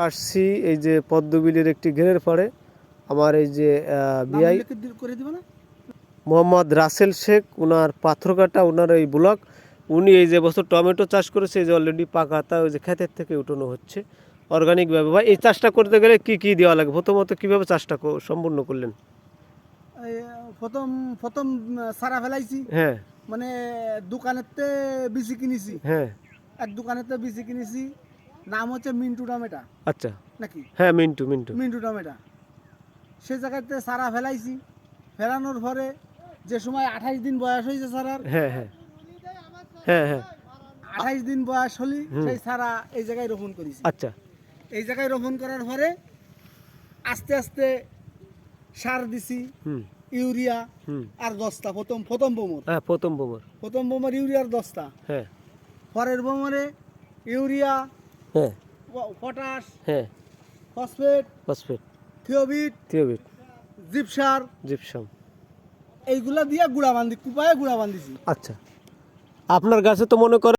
আসছি এই যে পদ্মবিলের একটি ঘেরের পরে আমার এই যে বিআই মোহাম্মদ রাসেল শেখ, ওনার পাথরঘাটা, ওনার এই ব্লক। উনি এই যে বছর টমেটো চাষ করেছে, এই যে অলরেডি পাকাতা ওই যে ক্ষেতের থেকে উঠানো হচ্ছে অর্গানিকভাবে। ভাই এই চাষটা করতে গেলে কি কি দেওয়া লাগে, প্রথমত কীভাবে চাষটা সম্পূর্ণ করলেন? প্রথম প্রথম সারা ফেলাইছি। হ্যাঁ, মানে দোকানেতে বিচি কিনেছি। হ্যাঁ, এক দোকানেতে বিচি কিনেছি, নাম হচ্ছে মিন্টু টমেটা। আচ্ছা, নাকি হ্যাঁ, মিন্টু মিন্টু মিন্টু টমেটা। সে জায়গাতে সারা ফেলাইছি। ফেলানোর পরে যে সময় 28 দিন বয়স হয়েছে সারার, হ্যাঁ, হ্যাঁ, হ্যাঁ, হ্যাঁ, 28 দিন বয়স হলি সেই সারা এই জায়গায় রোপণ করেছি। আচ্ছা, এই জায়গায় রোপণ করার পরে আস্তে আস্তে সার দিছি, হুম, ইউরিয়া হুম, আর 10টা। প্রথম বোমর, হ্যাঁ, প্রথম বোমর, প্রথম বোমর ইউরিয়ার 10টা। হ্যাঁ, পরের বোমরে ইউরিয়া, হ্যাঁ, পটাশ, হ্যাঁ, ফসফেট, ফসফেট, থিওবিট, থিওবিট, জিপসার, জিপসাম। এইগুলা দিয়ে গুঁড়া বান্ধি, কুপায়ে গুঁড়া বান্ধিছি। আচ্ছা, আপনার গাছে তো মনে করে